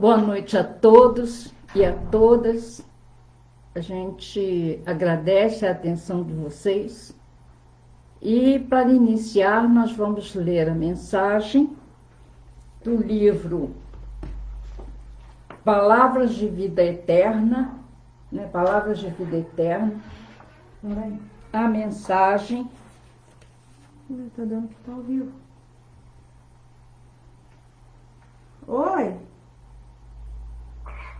Boa noite a todos e a todas. A gente agradece a atenção de vocês. E para iniciar, nós vamos ler a mensagem do livro Palavras de Vida Eterna, Palavras de Vida Eterna. A mensagem. Tá dando que tá ao vivo. Oi?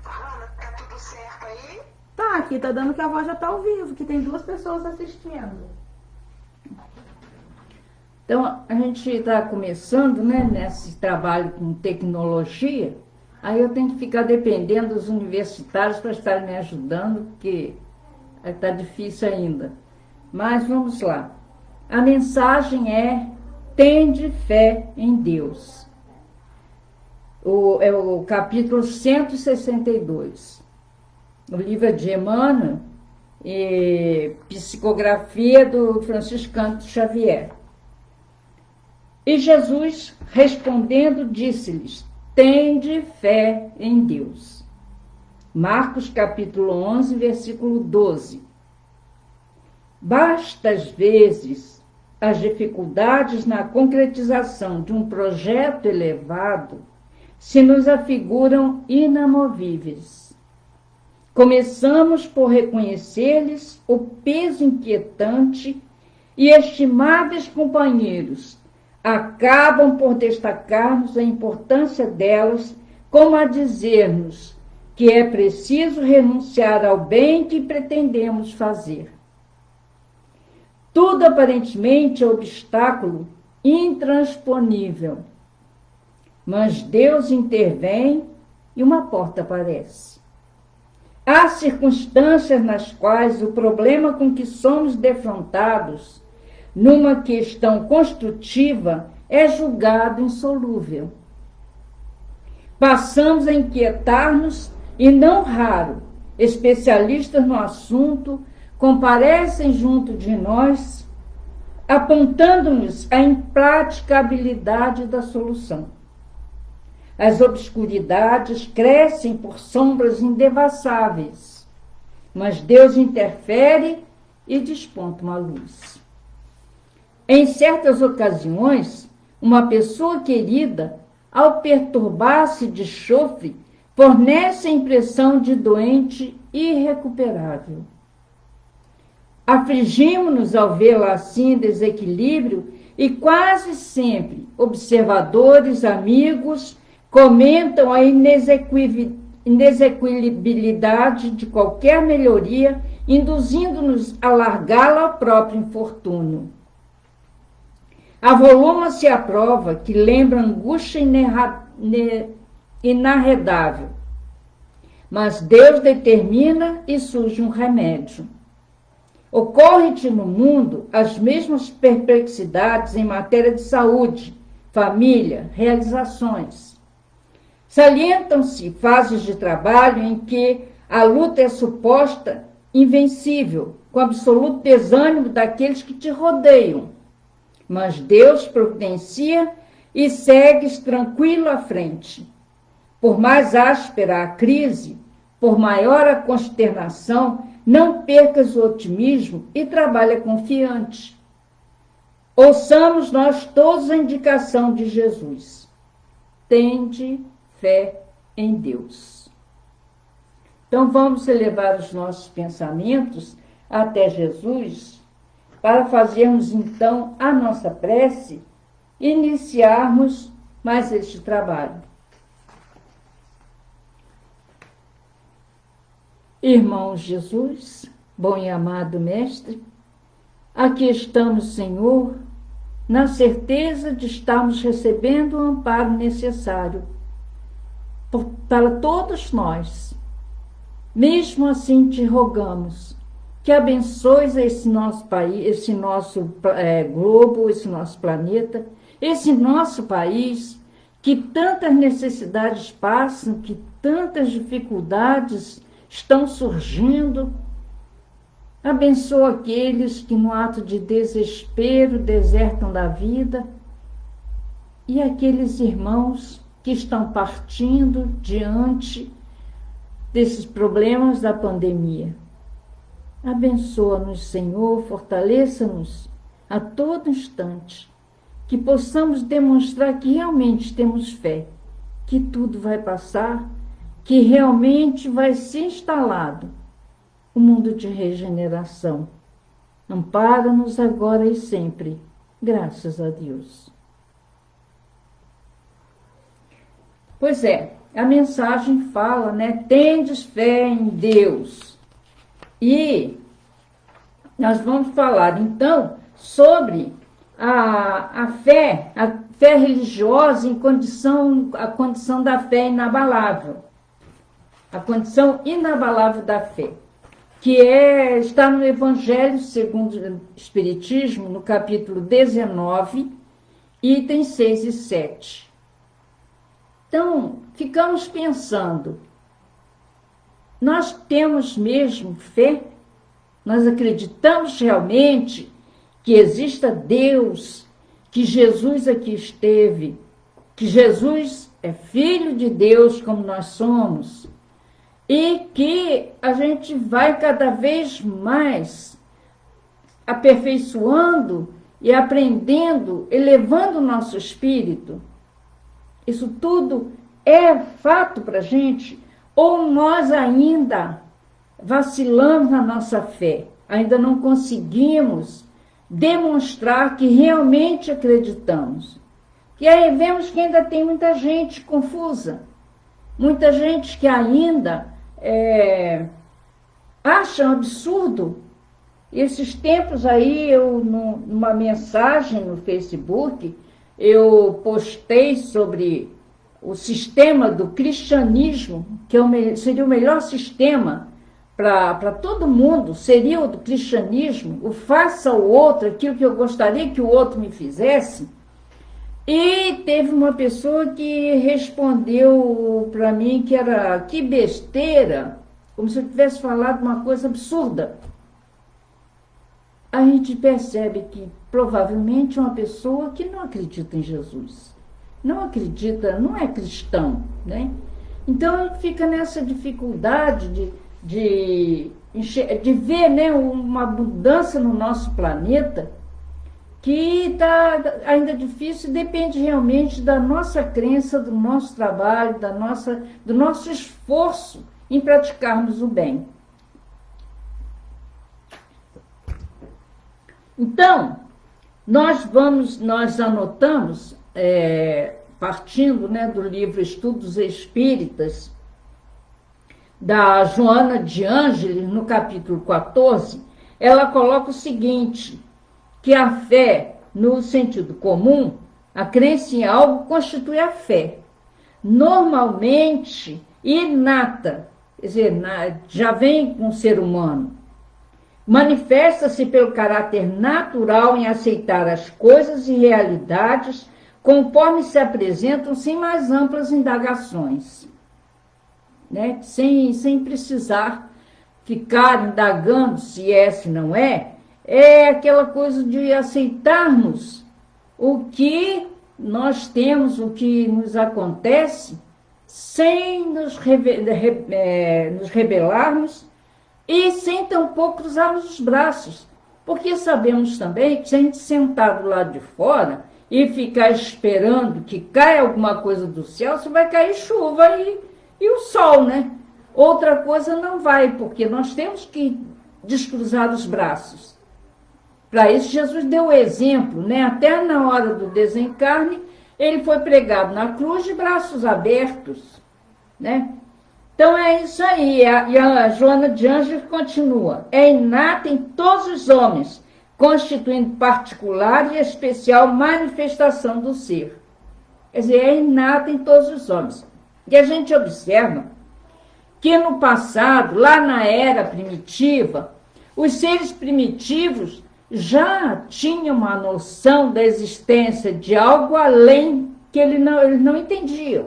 Ana, tá tudo certo aí? Tá, aqui tá dando que a voz já tá ao vivo, que tem 2 pessoas assistindo. Então, a gente está começando, nesse trabalho com tecnologia, aí eu tenho que ficar dependendo dos universitários para estarem me ajudando, porque está difícil ainda. Mas vamos lá. A mensagem é: tende fé em Deus. É o capítulo 162. O livro é de Emmanuel, psicografia do Franciscano Xavier. E Jesus, respondendo, disse-lhes: tende fé em Deus. Marcos capítulo 11, versículo 12. Basta às vezes as dificuldades na concretização de um projeto elevado se nos afiguram inamovíveis. Começamos por reconhecer-lhes o peso inquietante e, estimáveis companheiros, acabam por destacar-nos a importância delas, como a dizer-nos que é preciso renunciar ao bem que pretendemos fazer. Tudo aparentemente é obstáculo intransponível, mas Deus intervém e uma porta aparece. Há circunstâncias nas quais o problema com que somos defrontados, numa questão construtiva, é julgado insolúvel. Passamos a inquietar-nos e, não raro, especialistas no assunto comparecem junto de nós, apontando-nos a impraticabilidade da solução. As obscuridades crescem por sombras indevassáveis, mas Deus interfere e desponta uma luz. Em certas ocasiões, uma pessoa querida, ao perturbar-se de chofre, fornece a impressão de doente irrecuperável. Afligimos-nos ao vê-la assim em desequilíbrio e quase sempre observadores, amigos, comentam a inexequibilidade de qualquer melhoria, induzindo-nos a largá-la ao próprio infortúnio. Avoluma-se a prova que lembra angústia inarredável, mas Deus determina e surge um remédio. Ocorrem-te no mundo as mesmas perplexidades em matéria de saúde, família, realizações. Salientam-se fases de trabalho em que a luta é suposta invencível, com absoluto desânimo daqueles que te rodeiam. Mas Deus providencia e segues tranquilo à frente. Por mais áspera a crise, por maior a consternação, não percas o otimismo e trabalha confiante. Ouçamos nós todos a indicação de Jesus: tende fé em Deus. Então vamos elevar os nossos pensamentos até Jesus para fazermos então a nossa prece e iniciarmos mais este trabalho. Irmão Jesus, bom e amado Mestre, aqui estamos, Senhor, na certeza de estarmos recebendo o amparo necessário para todos nós. Mesmo assim te rogamos que abençoes esse nosso país, esse nosso globo, esse nosso planeta, esse nosso país, que tantas necessidades passam, que tantas dificuldades estão surgindo. Abençoa aqueles que no ato de desespero desertam da vida e aqueles irmãos que estão partindo diante desses problemas da pandemia. Abençoa-nos, Senhor, fortaleça-nos a todo instante, que possamos demonstrar que realmente temos fé, que tudo vai passar, que realmente vai ser instalado o mundo de regeneração. Ampara-nos agora e sempre, graças a Deus. Pois é, a mensagem fala, né? Tendes fé em Deus. E nós vamos falar, então, sobre a fé religiosa a condição da fé inabalável. A condição inabalável da fé, que está no Evangelho segundo o Espiritismo, no capítulo 19, itens 6 e 7. Então, ficamos pensando, nós temos mesmo fé? Nós acreditamos realmente que exista Deus, que Jesus aqui esteve, que Jesus é Filho de Deus como nós somos, e que a gente vai cada vez mais aperfeiçoando e aprendendo, elevando o nosso espírito? Isso tudo é fato para a gente? Ou nós ainda vacilamos na nossa fé, ainda não conseguimos demonstrar que realmente acreditamos? E aí vemos que ainda tem muita gente confusa, muita gente que ainda acha um absurdo. Esses tempos aí, numa mensagem no Facebook, eu postei sobre o sistema do cristianismo, que seria o melhor sistema para todo mundo, seria o do cristianismo, o faça ao outro aquilo que eu gostaria que o outro me fizesse. E teve uma pessoa que respondeu para mim que besteira, como se eu tivesse falado uma coisa absurda. A gente percebe que provavelmente é uma pessoa que não acredita em Jesus, não acredita, não é cristão, né? Então a gente fica nessa dificuldade de ver, né, uma mudança no nosso planeta que está ainda difícil, depende realmente da nossa crença, do nosso trabalho, do nosso esforço em praticarmos o bem. Então, nós anotamos, partindo, né, do livro Estudos Espíritas, da Joana de Ângeles, no capítulo 14, ela coloca o seguinte, que a fé, no sentido comum, a crença em algo constitui a fé. Normalmente inata, quer dizer, já vem com o ser humano. Manifesta-se pelo caráter natural em aceitar as coisas e realidades conforme se apresentam sem mais amplas indagações, né? Sem precisar ficar indagando se é, se não é. É aquela coisa de aceitarmos o que nós temos, o que nos acontece, sem nos rebelarmos e sem tampouco cruzarmos os braços. Porque sabemos também que se a gente sentar do lado de fora e ficar esperando que caia alguma coisa do céu, só vai cair chuva e o sol, né? Outra coisa não vai, porque nós temos que descruzar os braços. Para isso, Jesus deu o exemplo, né? Até na hora do desencarne, ele foi pregado na cruz de braços abertos, né? Então é isso aí. E a Joana de Ângeles continua. É inata em todos os homens, constituindo particular e especial manifestação do ser. Quer dizer, é inata em todos os homens. E a gente observa que no passado, lá na era primitiva, os seres primitivos já tinham uma noção da existência de algo além que eles não entendiam.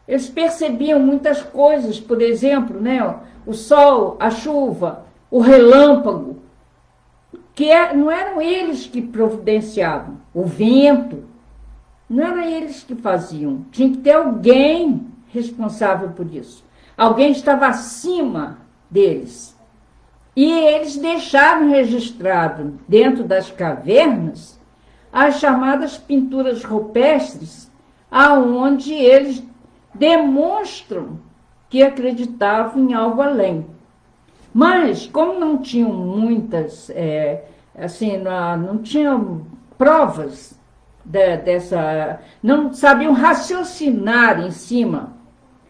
Eles percebiam muitas coisas, por exemplo, né, o sol, a chuva, o relâmpago, que não eram eles que providenciavam, o vento. Não era eles que faziam, tinha que ter alguém responsável por isso. Alguém estava acima deles. E eles deixaram registrado dentro das cavernas as chamadas pinturas rupestres, aonde eles demonstram que acreditavam em algo além. Mas, como não tinham muitas, não tinham provas dessa, não sabiam raciocinar em cima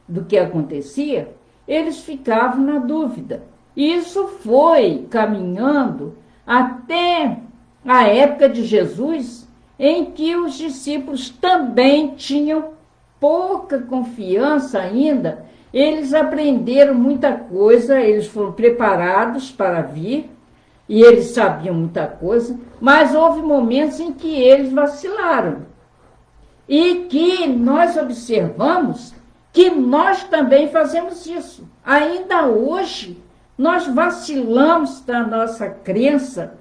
do que acontecia, eles ficavam na dúvida. E isso foi caminhando até a época de Jesus, em que os discípulos também tinham pouca confiança ainda. Eles aprenderam muita coisa, eles foram preparados para vir, e eles sabiam muita coisa, mas houve momentos em que eles vacilaram. E que nós observamos que nós também fazemos isso. Ainda hoje, nós vacilamos da nossa crença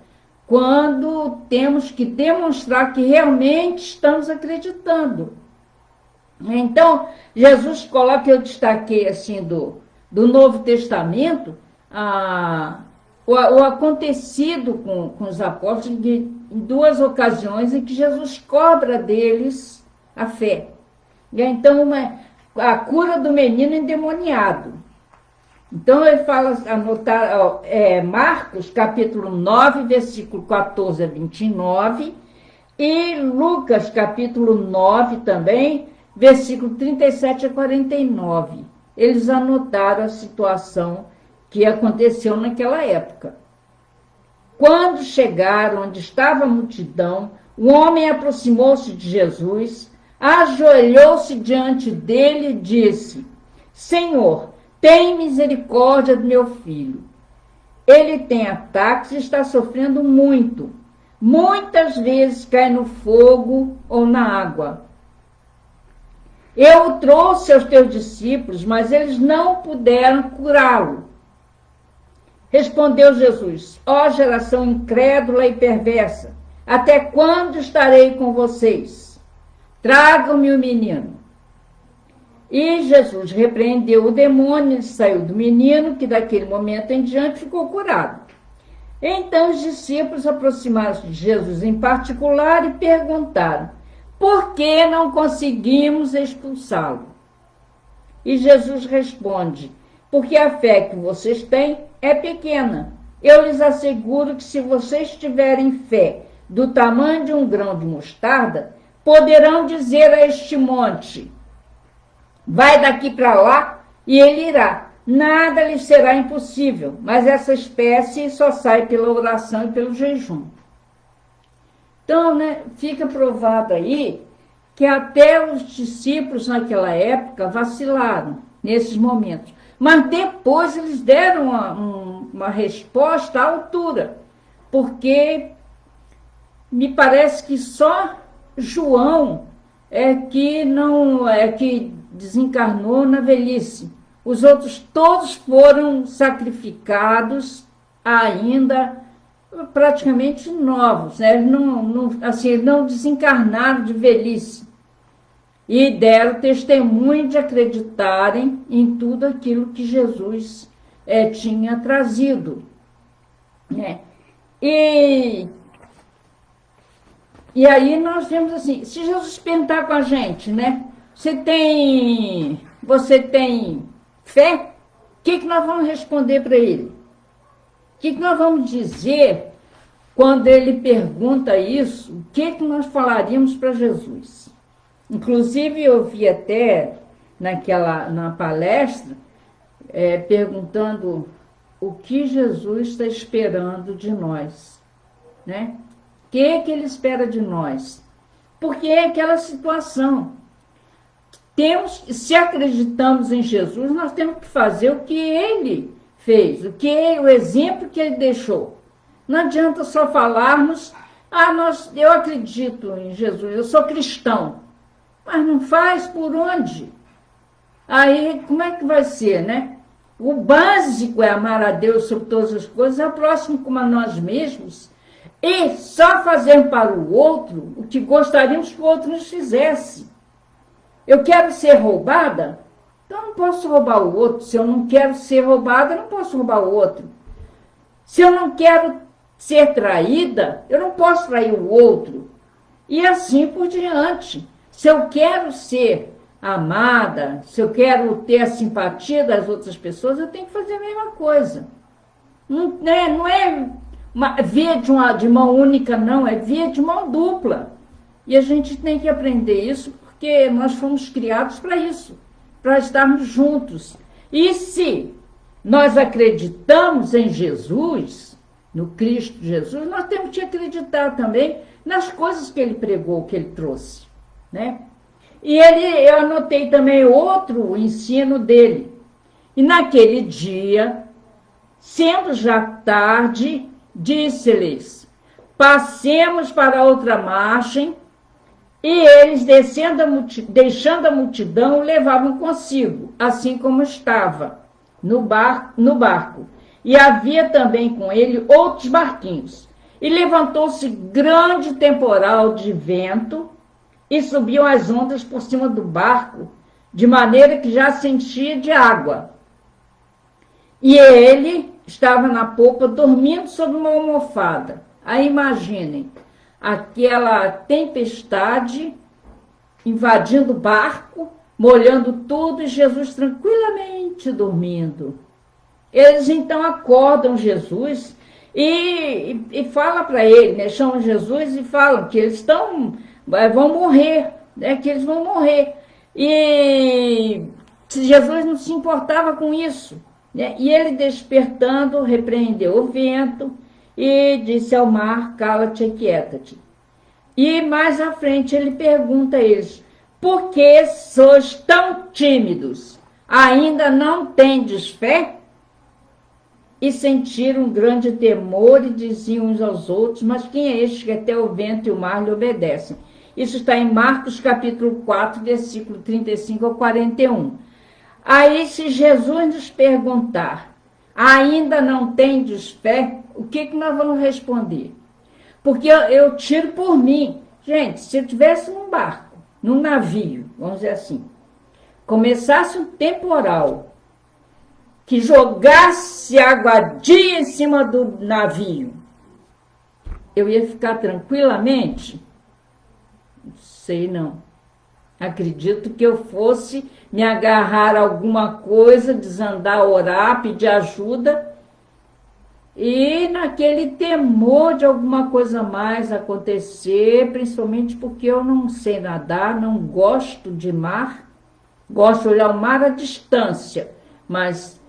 quando temos que demonstrar que realmente estamos acreditando. Então, Jesus coloca, eu destaquei assim do Novo Testamento, o acontecido com os apóstolos em duas ocasiões em que Jesus cobra deles a fé. Então, a cura do menino endemoniado. Então, ele fala, Marcos, capítulo 9, versículo 14 a 29, e Lucas, capítulo 9 também, versículo 37 a 49. Eles anotaram a situação que aconteceu naquela época. Quando chegaram onde estava a multidão, o homem aproximou-se de Jesus, ajoelhou-se diante dele e disse: Senhor, tem misericórdia do meu filho. Ele tem ataques e está sofrendo muito. Muitas vezes cai no fogo ou na água. Eu o trouxe aos teus discípulos, mas eles não puderam curá-lo. Respondeu Jesus: ó geração incrédula e perversa, até quando estarei com vocês? Tragam-me o menino. E Jesus repreendeu o demônio, ele saiu do menino, que daquele momento em diante ficou curado. Então os discípulos aproximaram-se de Jesus em particular e perguntaram: por que não conseguimos expulsá-lo? E Jesus responde: porque a fé que vocês têm é pequena. Eu lhes asseguro que se vocês tiverem fé do tamanho de um grão de mostarda, poderão dizer a este monte: vai daqui para lá, e ele irá. Nada lhe será impossível, mas essa espécie só sai pela oração e pelo jejum. Então, fica provado aí que até os discípulos naquela época vacilaram nesses momentos. Mas depois eles deram uma resposta à altura, porque me parece que só João que desencarnou na velhice. Os outros todos foram sacrificados ainda praticamente novos, né? Eles não desencarnaram de velhice e deram testemunho de acreditarem em tudo aquilo que Jesus tinha trazido, né? E aí nós vemos assim, se Jesus perguntar com a gente, né? Você tem fé? O que nós vamos responder para ele? O que nós vamos dizer quando ele pergunta isso? O que nós falaríamos para Jesus? Inclusive, eu vi até na palestra, perguntando o que Jesus está esperando de nós, né? O que ele espera de nós? Porque é aquela situação. Se acreditamos em Jesus, nós temos que fazer o que ele fez, o exemplo que ele deixou. Não adianta só falarmos: eu acredito em Jesus, eu sou cristão. Mas não faz por onde? Aí, como é que vai ser, né? O básico é amar a Deus sobre todas as coisas, é o próximo como a nós mesmos. e só fazendo para o outro o que gostaríamos que o outro nos fizesse. Eu quero ser roubada, então eu não posso roubar o outro. Se eu não quero ser roubada, eu não posso roubar o outro. Se eu não quero ser traída, eu não posso trair o outro. E assim por diante. Se eu quero ser amada, se eu quero ter a simpatia das outras pessoas, eu tenho que fazer a mesma coisa. Não é via de mão única, não, é via de mão dupla. E a gente tem que aprender isso, porque nós fomos criados para isso, para estarmos juntos. E se nós acreditamos em Jesus, no Cristo Jesus, nós temos que acreditar também nas coisas que ele pregou, que ele trouxe, né? E eu anotei também outro ensino dele. E naquele dia, sendo já tarde, disse-lhes: passemos para outra margem. E eles, deixando a multidão, o levavam consigo, assim como estava no barco. E havia também com ele outros barquinhos. E levantou-se grande temporal de vento, e subiam as ondas por cima do barco, de maneira que já se enchia de água. E ele estava na popa, dormindo sobre uma almofada. Aí imaginem, aquela tempestade invadindo o barco, molhando tudo, e Jesus tranquilamente dormindo. Eles então acordam Jesus e falam para ele, né, chamam Jesus e falam que eles vão morrer, né, que eles vão morrer. E Jesus não se importava com isso, né? E ele, despertando, repreendeu o vento e disse ao mar: cala-te e quieta-te. E mais à frente ele pergunta a eles: por que sois tão tímidos? Ainda não tendes fé? E sentiram um grande temor e diziam uns aos outros: mas quem é este que até o vento e o mar lhe obedecem? Isso está em Marcos capítulo 4, versículo 35 ao 41. Aí, se Jesus nos perguntar: ainda não tendes fé? O que nós vamos responder? Porque eu tiro por mim. Gente, se eu estivesse num barco, num navio, vamos dizer assim, começasse um temporal que jogasse aguadia em cima do navio, eu ia ficar tranquilamente? Não sei, não. Acredito que eu fosse me agarrar a alguma coisa, desandar, orar, pedir ajuda, e naquele temor de alguma coisa mais acontecer, principalmente porque eu não sei nadar, não gosto de mar, gosto de olhar o mar à distância, mas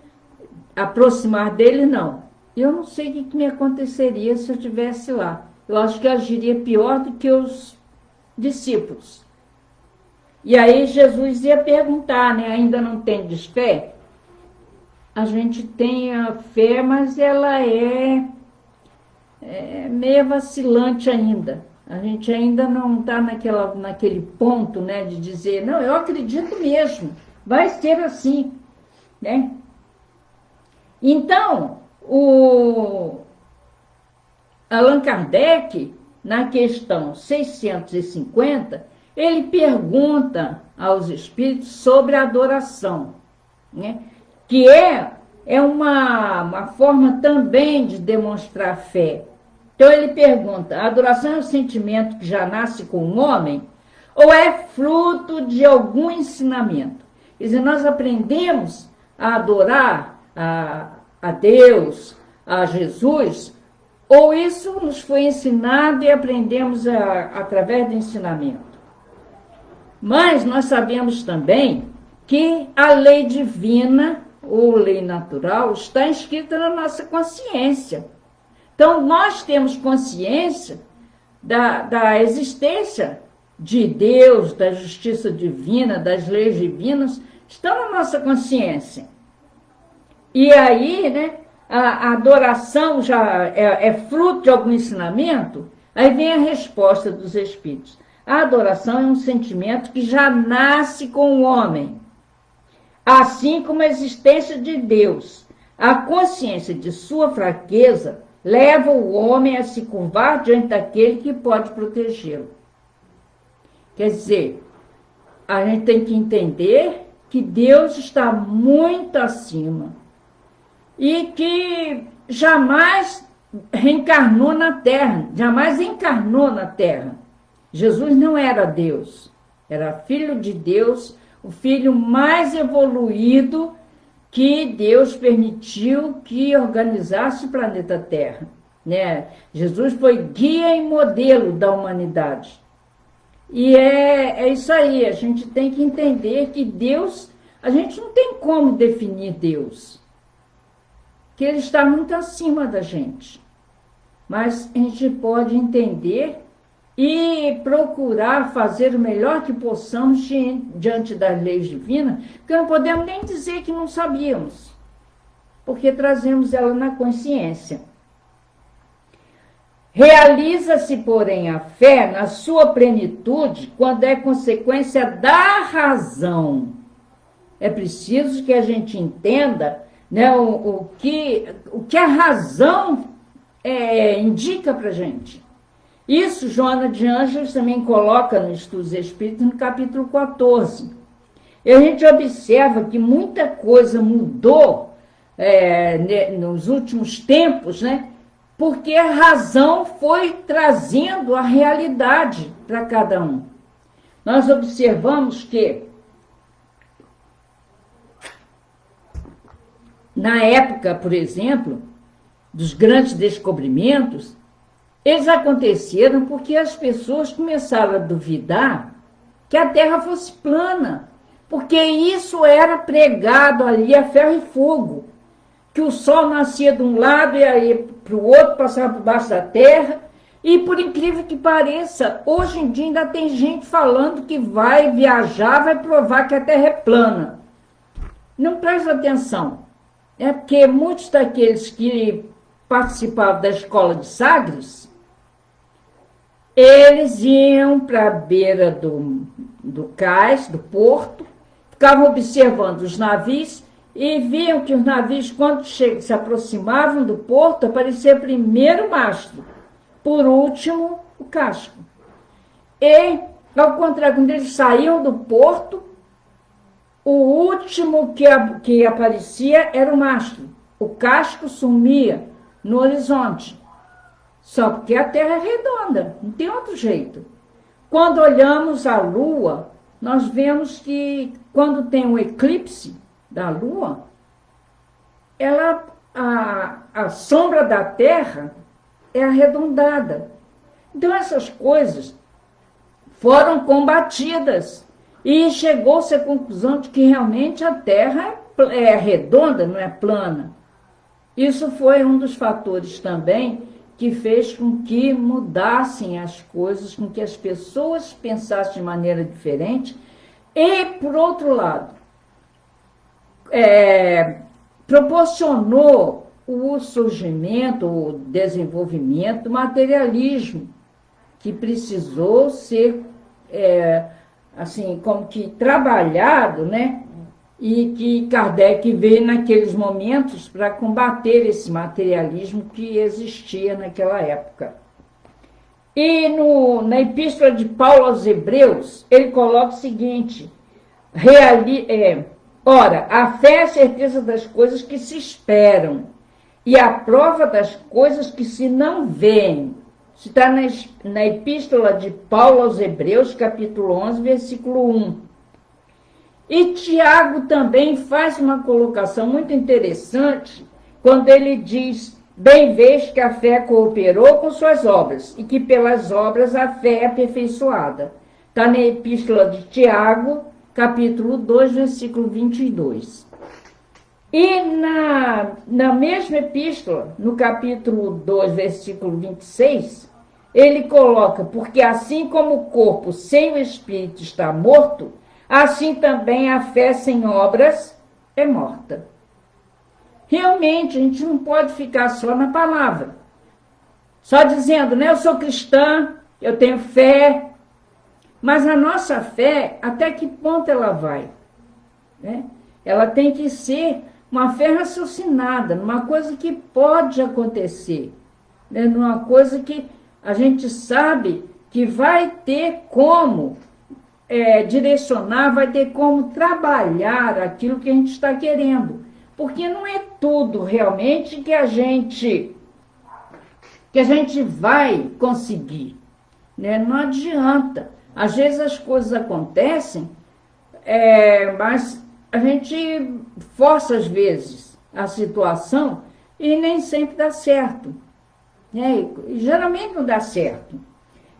aproximar dele não. Eu não sei o que me aconteceria se eu estivesse lá. Eu acho que eu agiria pior do que os discípulos. E aí Jesus ia perguntar, né? Ainda não tendes fé? A gente tem a fé, mas ela é meio vacilante ainda. A gente ainda não está naquele ponto, né, de dizer: não, eu acredito mesmo, vai ser assim, né? Então, o Allan Kardec, na questão 650, ele pergunta aos espíritos sobre a adoração, né? Que é uma forma também de demonstrar fé. Então ele pergunta: a adoração é um sentimento que já nasce com o homem ou é fruto de algum ensinamento? Quer dizer, nós aprendemos a adorar a Deus, a Jesus, ou isso nos foi ensinado e aprendemos através do ensinamento? Mas nós sabemos também que a lei divina, ou lei natural, está inscrita na nossa consciência. Então, nós temos consciência da existência de Deus, da justiça divina, das leis divinas, estão na nossa consciência. E aí, né, a adoração já é fruto de algum ensinamento? Aí vem a resposta dos espíritos: a adoração é um sentimento que já nasce com o homem, assim como a existência de Deus. A consciência de sua fraqueza leva o homem a se curvar diante daquele que pode protegê-lo. Quer dizer, a gente tem que entender que Deus está muito acima e que jamais reencarnou na Terra, jamais encarnou na Terra. Jesus não era Deus, era filho de Deus, o filho mais evoluído que Deus permitiu que organizasse o planeta Terra, né? Jesus foi guia e modelo da humanidade. E é isso aí, a gente tem que entender que Deus, a gente não tem como definir Deus, que Ele está muito acima da gente. Mas a gente pode entender e procurar fazer o melhor que possamos diante das leis divinas, porque não podemos nem dizer que não sabíamos, porque trazemos ela na consciência. Realiza-se, porém, a fé na sua plenitude quando é consequência da razão. É preciso que a gente entenda, né, o que a razão indica para a gente. Isso Joana de Ângeles também coloca no Estudos Espíritas, no capítulo 14. E a gente observa que muita coisa mudou nos últimos tempos, né? Porque a razão foi trazendo a realidade para cada um. Nós observamos que, na época, por exemplo, dos grandes descobrimentos, eles aconteceram porque as pessoas começaram a duvidar que a Terra fosse plana, porque isso era pregado ali a ferro e fogo, que o Sol nascia de um lado e aí para o outro, passava por baixo da Terra, e por incrível que pareça, hoje em dia ainda tem gente falando que vai viajar, vai provar que a Terra é plana. Não presta atenção, é porque muitos daqueles que participavam da escola de Sagres, eles iam para a beira do cais, do porto, ficavam observando os navios e viam que os navios, quando se aproximavam do porto, aparecia primeiro o mastro, por último o casco. E, ao contrário, quando eles saíam do porto, o último que aparecia era o mastro. O casco sumia no horizonte. Só porque a Terra é redonda, não tem outro jeito. Quando olhamos a Lua, nós vemos que quando tem um eclipse da Lua, a sombra da Terra é arredondada. Então essas coisas foram combatidas e chegou-se à conclusão de que realmente a Terra é redonda, não é plana. Isso foi um dos fatores também que fez com que mudassem as coisas, com que as pessoas pensassem de maneira diferente. E, por outro lado, proporcionou o surgimento, o desenvolvimento do materialismo, que precisou ser, assim, como que trabalhado, né? E que Kardec veio naqueles momentos para combater esse materialismo que existia naquela época. E na Epístola de Paulo aos Hebreus, ele coloca o seguinte: ora, a fé é a certeza das coisas que se esperam e a prova das coisas que se não veem. Isso está na Epístola de Paulo aos Hebreus, capítulo 11, versículo 1. E Tiago também faz uma colocação muito interessante quando ele diz: bem vês que a fé cooperou com suas obras e que pelas obras a fé é aperfeiçoada. Está na Epístola de Tiago, capítulo 2, versículo 22. E na mesma epístola, no capítulo 2, versículo 26, ele coloca: porque assim como o corpo sem o espírito está morto, assim também a fé sem obras é morta. Realmente, a gente não pode ficar só na palavra, só dizendo, né, eu sou cristã, eu tenho fé, mas a nossa fé, até que ponto ela vai? Né? Ela tem que ser uma fé raciocinada, uma coisa que pode acontecer. né, numa coisa que a gente sabe que vai ter como direcionar, vai ter como trabalhar aquilo que a gente está querendo. Porque não é tudo realmente que a gente vai conseguir, né? Não adianta. Às vezes as coisas acontecem, mas a gente força às vezes a situação e nem sempre dá certo, né? Geralmente não dá certo.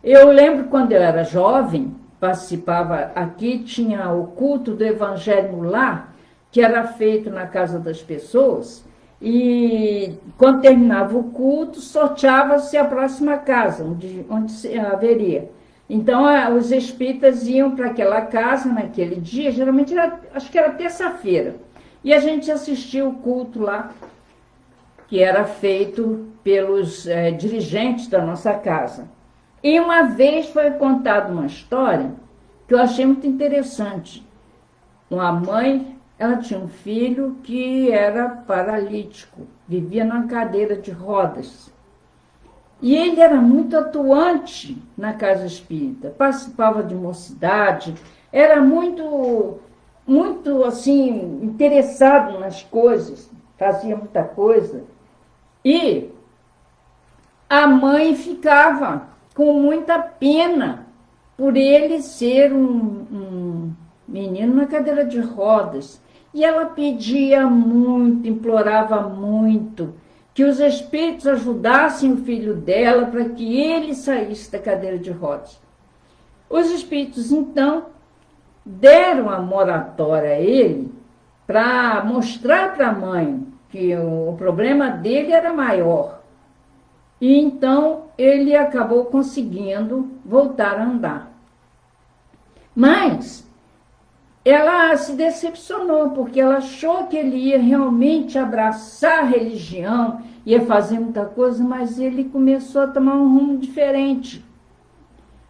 Eu lembro quando eu era jovem, participava aqui, tinha o culto do Evangelho no Lar, que era feito na casa das pessoas, e quando terminava o culto, sorteava-se a próxima casa, onde haveria. Então, os espíritas iam para aquela casa naquele dia, geralmente acho que era terça-feira, e a gente assistia o culto lá, que era feito pelos dirigentes da nossa casa. E uma vez foi contada uma história que eu achei muito interessante. Uma mãe, ela tinha um filho que era paralítico, vivia numa cadeira de rodas. E ele era muito atuante na casa espírita, participava de mocidade, era muito, muito assim, interessado nas coisas, fazia muita coisa. E a mãe ficava com muita pena por ele ser um menino na cadeira de rodas. E ela pedia muito, implorava muito, que os espíritos ajudassem o filho dela para que ele saísse da cadeira de rodas. Os espíritos, então, deram a moratória a ele para mostrar para a mãe que o problema dele era maior. E então ele acabou conseguindo voltar a andar. Mas ela se decepcionou, porque ela achou que ele ia realmente abraçar a religião, ia fazer muita coisa, mas ele começou a tomar um rumo diferente,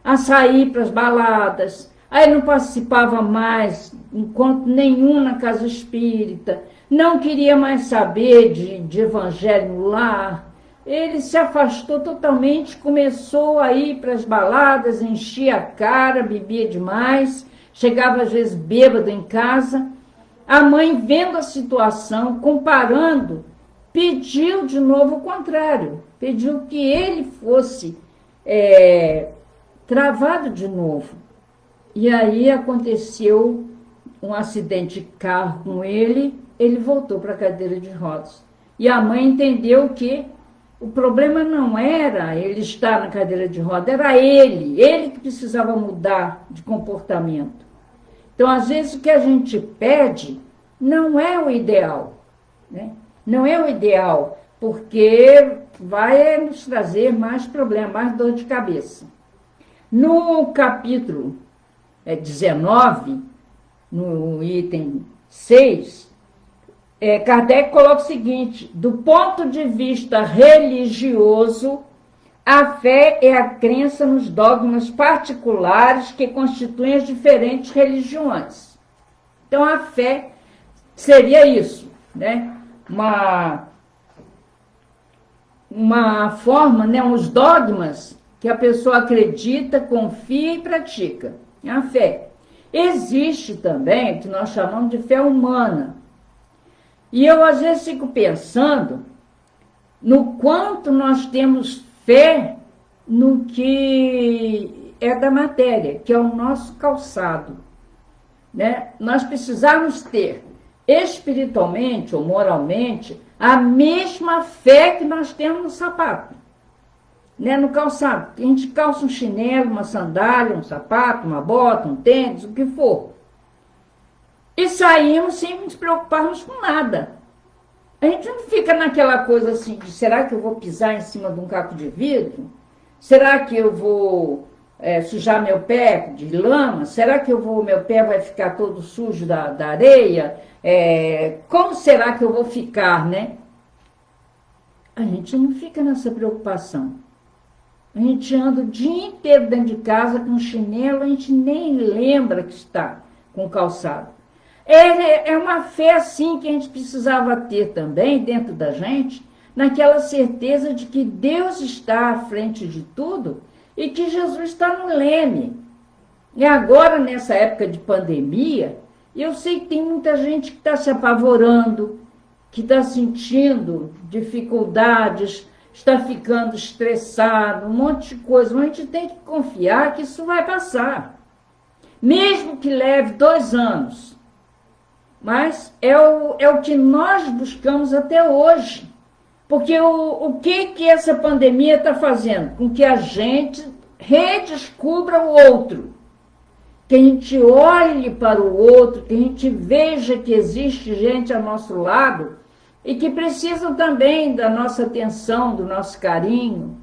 a sair para as baladas. Aí não participava mais, enquanto nenhum na casa espírita, não queria mais saber de evangelho no lar. Ele se afastou totalmente, começou a ir para as baladas, enchia a cara, bebia demais, chegava às vezes bêbado em casa. A mãe, vendo a situação, comparando, pediu de novo o contrário, pediu que ele fosse travado de novo. E aí aconteceu um acidente de carro com ele voltou para a cadeira de rodas. E a mãe entendeu que o problema não era ele estar na cadeira de rodas, era ele que precisava mudar de comportamento. Então, às vezes, o que a gente pede não é o ideal, né? Não é o ideal, porque vai nos trazer mais problemas, mais dor de cabeça. No capítulo 19, no item 6, Kardec coloca o seguinte: do ponto de vista religioso, a fé é a crença nos dogmas particulares que constituem as diferentes religiões. Então, a fé seria isso, né? Uma forma, né? Os dogmas que a pessoa acredita, confia e pratica. É a fé. Existe também o que nós chamamos de fé humana. E eu, às vezes, fico pensando no quanto nós temos fé no que é da matéria, que é o nosso calçado, né? Nós precisamos ter, espiritualmente ou moralmente, a mesma fé que nós temos no sapato, né? No calçado. A gente calça um chinelo, uma sandália, um sapato, uma bota, um tênis, o que for. E saímos sem nos preocuparmos com nada. A gente não fica naquela coisa assim de: será que eu vou pisar em cima de um caco de vidro? Será que eu vou sujar meu pé de lama? Será que meu pé vai ficar todo sujo da areia? Como será que eu vou ficar, né? A gente não fica nessa preocupação. A gente anda o dia inteiro dentro de casa com chinelo, a gente nem lembra que está com calçado. É uma fé assim que a gente precisava ter também dentro da gente, naquela certeza de que Deus está à frente de tudo e que Jesus está no leme. E agora, nessa época de pandemia, eu sei que tem muita gente que está se apavorando, que está sentindo dificuldades, está ficando estressado, um monte de coisa. Mas a gente tem que confiar que isso vai passar. Mesmo que leve 2 anos. Mas é o que nós buscamos até hoje. Porque o que essa pandemia está fazendo? Com que a gente redescubra o outro. Que a gente olhe para o outro, que a gente veja que existe gente ao nosso lado e que precisam também da nossa atenção, do nosso carinho.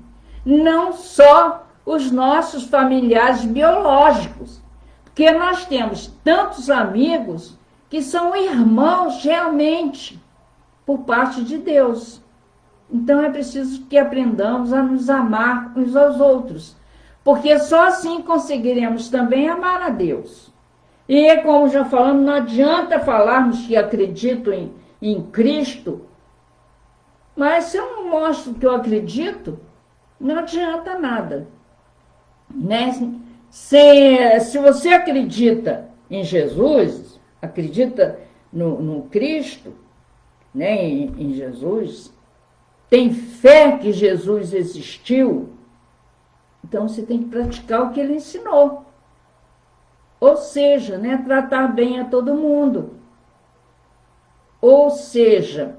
Não só os nossos familiares biológicos. Porque nós temos tantos amigos que são irmãos realmente, por parte de Deus. Então é preciso que aprendamos a nos amar uns aos outros, porque só assim conseguiremos também amar a Deus. E como já falamos, não adianta falarmos que acredito em Cristo, mas se eu não mostro que eu acredito, não adianta nada. Né? Se você acredita em Jesus, acredita no Cristo, né, em Jesus, tem fé que Jesus existiu, então você tem que praticar o que ele ensinou. Ou seja, né, tratar bem a todo mundo. Ou seja,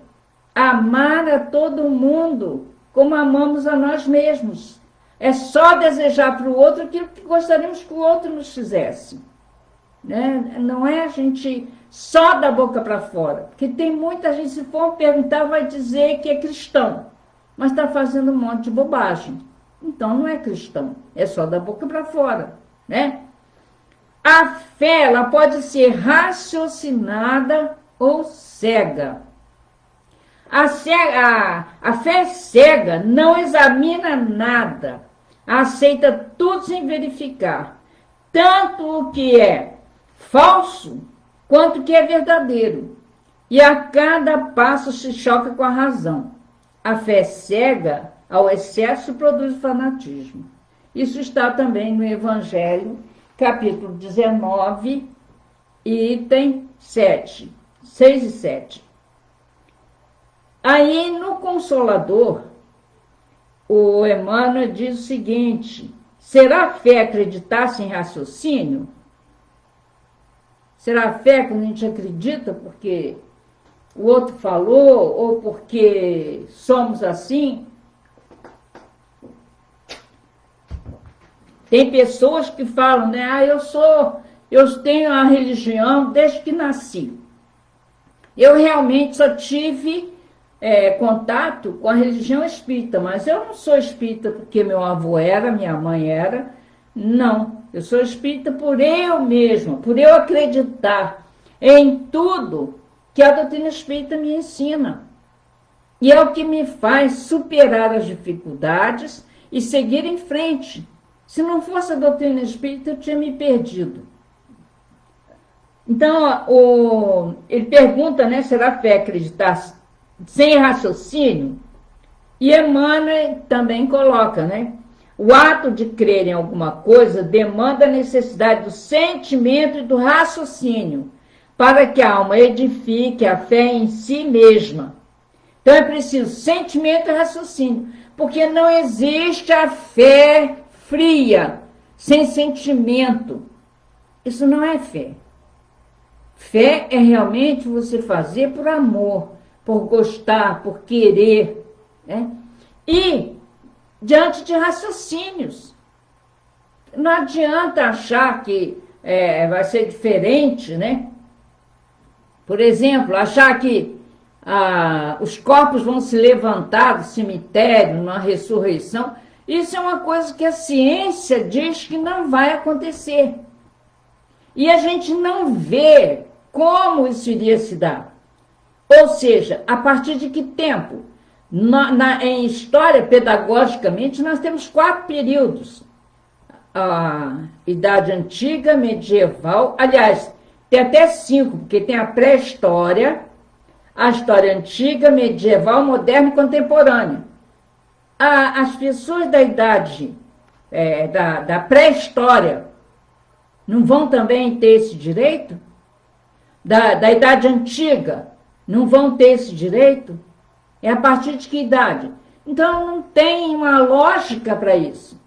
amar a todo mundo como amamos a nós mesmos. É só desejar para o outro aquilo que gostaríamos que o outro nos fizesse. Né? Não é a gente só da boca para fora. Porque tem muita gente, se for perguntar, vai dizer que é cristão. Mas está fazendo um monte de bobagem. Então não é cristão. É só da boca para fora. Né? A fé, ela pode ser raciocinada ou cega. A fé cega não examina nada, aceita tudo sem verificar, tanto o que é falso quanto o que é verdadeiro, e a cada passo se choca com a razão. A fé cega ao excesso produz fanatismo. Isso está também no Evangelho, capítulo 19, item 6 e 7. Aí, no Consolador, o Emmanuel diz o seguinte: será fé acreditar sem raciocínio? Será fé quando a gente acredita porque o outro falou ou porque somos assim? Tem pessoas que falam, né? Eu tenho a religião desde que nasci. Eu realmente só tive contato com a religião espírita, mas eu não sou espírita porque meu avô era, minha mãe era. Não, eu sou espírita por eu mesma, por eu acreditar em tudo que a doutrina espírita me ensina. E é o que me faz superar as dificuldades e seguir em frente. Se não fosse a doutrina espírita, eu tinha me perdido. Então, ele pergunta, né, será fé acreditar sem raciocínio? E Emmanuel também coloca, né? O ato de crer em alguma coisa demanda a necessidade do sentimento e do raciocínio para que a alma edifique a fé em si mesma. Então é preciso sentimento e raciocínio, porque não existe a fé fria, sem sentimento. Isso não é fé. Fé é realmente você fazer por amor, por gostar, por querer, né? E diante de raciocínios. Não adianta achar que vai ser diferente, né? Por exemplo, achar que os corpos vão se levantar do cemitério, numa ressurreição. Isso é uma coisa que a ciência diz que não vai acontecer. E a gente não vê como isso iria se dar. Ou seja, a partir de que tempo? Em história, pedagogicamente, nós temos 4 períodos. A Idade Antiga, Medieval, aliás, tem até 5, porque tem a pré-história, a história antiga, medieval, moderna e contemporânea. As pessoas da idade, da pré-história, não vão também ter esse direito? Da idade antiga, não vão ter esse direito? É a partir de que idade? Então, não tem uma lógica para isso.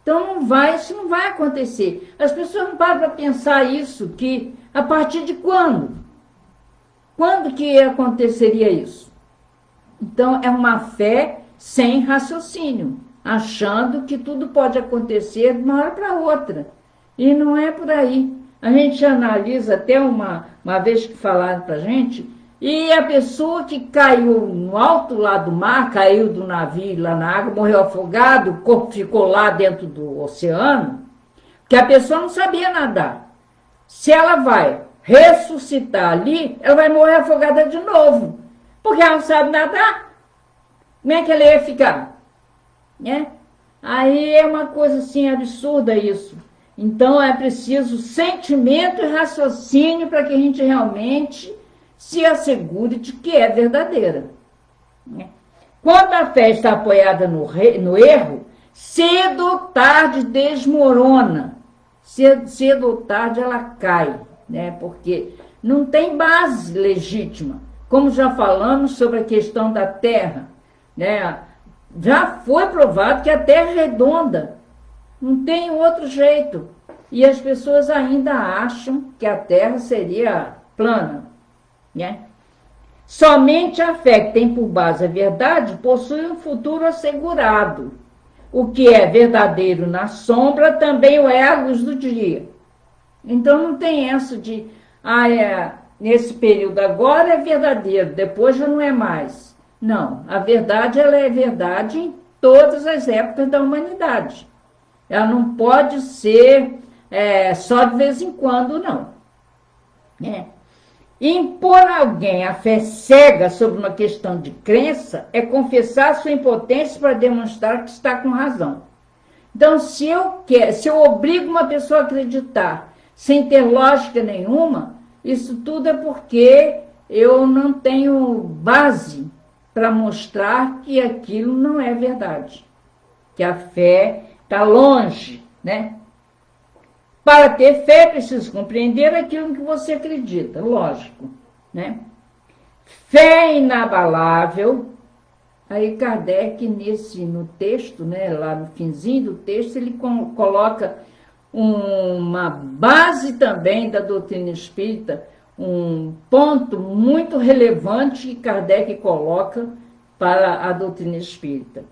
Então, isso não vai acontecer. As pessoas não param para pensar isso, que a partir de quando? Quando que aconteceria isso? Então, é uma fé sem raciocínio, achando que tudo pode acontecer de uma hora para outra. E não é por aí. A gente analisa até uma vez que falaram para a gente, e a pessoa que caiu no alto lá do mar, caiu do navio lá na água, morreu afogado, o corpo ficou lá dentro do oceano, que a pessoa não sabia nadar. Se ela vai ressuscitar ali, ela vai morrer afogada de novo, porque ela não sabe nadar. Como é que ela ia ficar? Né? Aí é uma coisa assim absurda isso. Então é preciso sentimento e raciocínio para que a gente realmente se assegure de que é verdadeira. Né? Quando a fé está apoiada no erro, cedo ou tarde desmorona. Cedo ou tarde ela cai, né? Porque não tem base legítima. Como já falamos sobre a questão da Terra, né? Já foi provado que a Terra é redonda. Não tem outro jeito. E as pessoas ainda acham que a Terra seria plana. Né? Somente a fé que tem por base a verdade possui um futuro assegurado. O que é verdadeiro na sombra também o é à luz do dia. Então não tem essa de, nesse período agora é verdadeiro, depois já não é mais. Não, a verdade ela é verdade em todas as épocas da humanidade. Ela não pode ser só de vez em quando, não. Impor a alguém a fé cega sobre uma questão de crença é confessar sua impotência para demonstrar que está com razão. Então, se eu obrigo uma pessoa a acreditar sem ter lógica nenhuma, isso tudo é porque eu não tenho base para mostrar que aquilo não é verdade, que a fé está longe, né? Para ter fé, é preciso compreender aquilo que você acredita, lógico, né? Fé inabalável. Aí Kardec, no texto, né, lá no finzinho do texto, ele coloca uma base também da doutrina espírita, um ponto muito relevante que Kardec coloca para a doutrina espírita.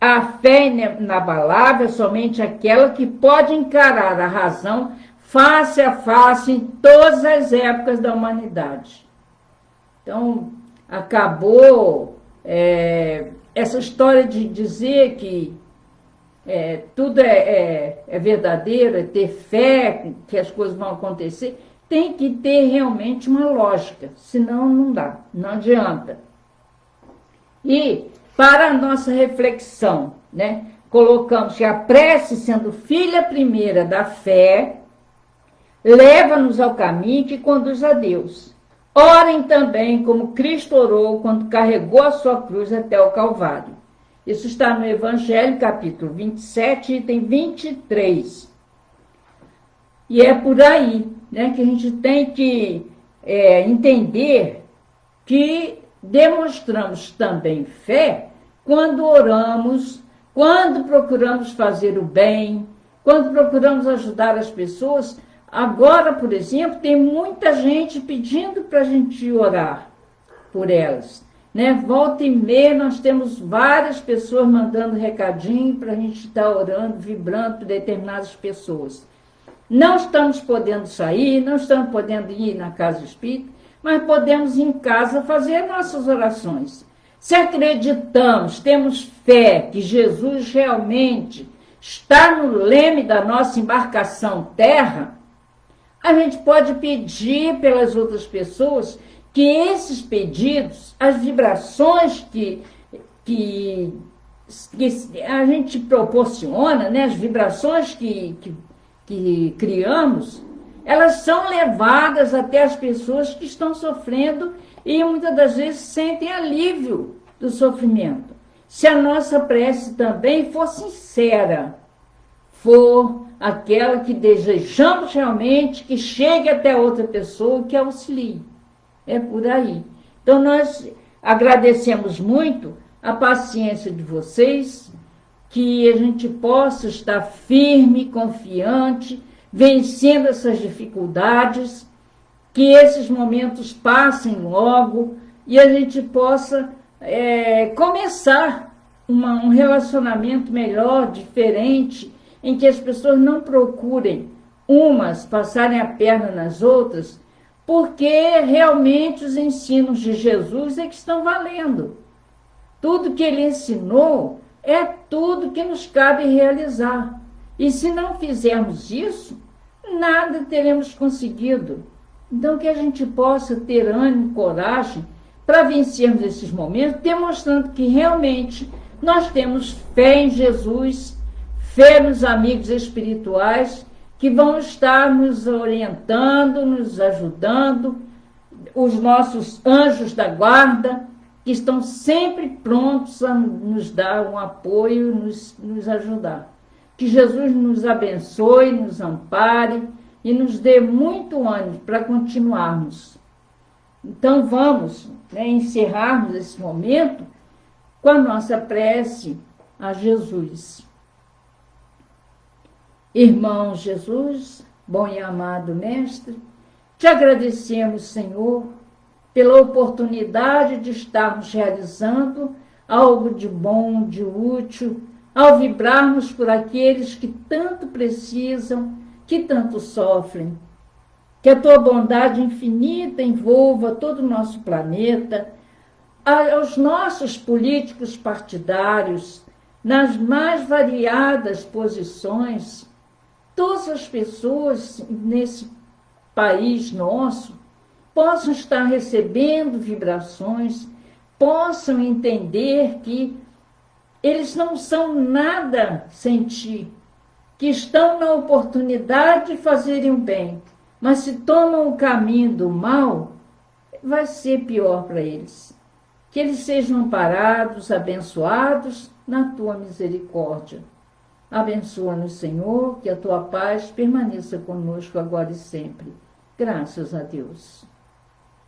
A fé inabalável é somente aquela que pode encarar a razão face a face em todas as épocas da humanidade. Então, acabou essa história de dizer que tudo é verdadeiro, é ter fé que as coisas vão acontecer, tem que ter realmente uma lógica, senão não dá, não adianta. E para a nossa reflexão, né, colocamos que a prece, sendo filha primeira da fé, leva-nos ao caminho que conduz a Deus. Orem também como Cristo orou quando carregou a sua cruz até o Calvário. Isso está no Evangelho, capítulo 27, item 23. E é por aí, né, que a gente tem que entender que demonstramos também fé quando oramos, quando procuramos fazer o bem, quando procuramos ajudar as pessoas. Agora, por exemplo, tem muita gente pedindo para a gente orar por elas. Né? Volta e meia, nós temos várias pessoas mandando recadinho para a gente estar orando, vibrando por determinadas pessoas. Não estamos podendo sair, não estamos podendo ir na casa espírita, mas podemos em casa fazer nossas orações. Se acreditamos, temos fé que Jesus realmente está no leme da nossa embarcação terra, a gente pode pedir pelas outras pessoas que esses pedidos, as vibrações que a gente proporciona, né, as vibrações que criamos, elas são levadas até as pessoas que estão sofrendo e muitas das vezes sentem alívio do sofrimento. Se a nossa prece também for sincera, for aquela que desejamos realmente que chegue até outra pessoa que auxilie. É por aí. Então nós agradecemos muito a paciência de vocês, que a gente possa estar firme, confiante, vencendo essas dificuldades, que esses momentos passem logo e a gente possa começar um relacionamento melhor, diferente, em que as pessoas não procurem umas passarem a perna nas outras, porque realmente os ensinos de Jesus é que estão valendo. Tudo que ele ensinou é tudo que nos cabe realizar. E se não fizermos isso, nada teremos conseguido. Então, que a gente possa ter ânimo, coragem para vencermos esses momentos, demonstrando que realmente nós temos fé em Jesus, fé nos amigos espirituais que vão estar nos orientando, nos ajudando, os nossos anjos da guarda, que estão sempre prontos a nos dar um apoio, nos ajudar. Que Jesus nos abençoe, nos ampare e nos dê muito ânimo para continuarmos. Então vamos encerrarmos esse momento com a nossa prece a Jesus. Irmão Jesus, bom e amado Mestre, te agradecemos, Senhor, pela oportunidade de estarmos realizando algo de bom, de útil, ao vibrarmos por aqueles que tanto precisam, que tanto sofrem. Que a tua bondade infinita envolva todo o nosso planeta, aos nossos políticos partidários, nas mais variadas posições, todas as pessoas nesse país nosso possam estar recebendo vibrações, possam entender que eles não são nada sem ti, que estão na oportunidade de fazerem o bem, mas se tomam o caminho do mal, vai ser pior para eles. Que eles sejam amparados, abençoados na tua misericórdia. Abençoa-nos, Senhor, que a tua paz permaneça conosco agora e sempre. Graças a Deus.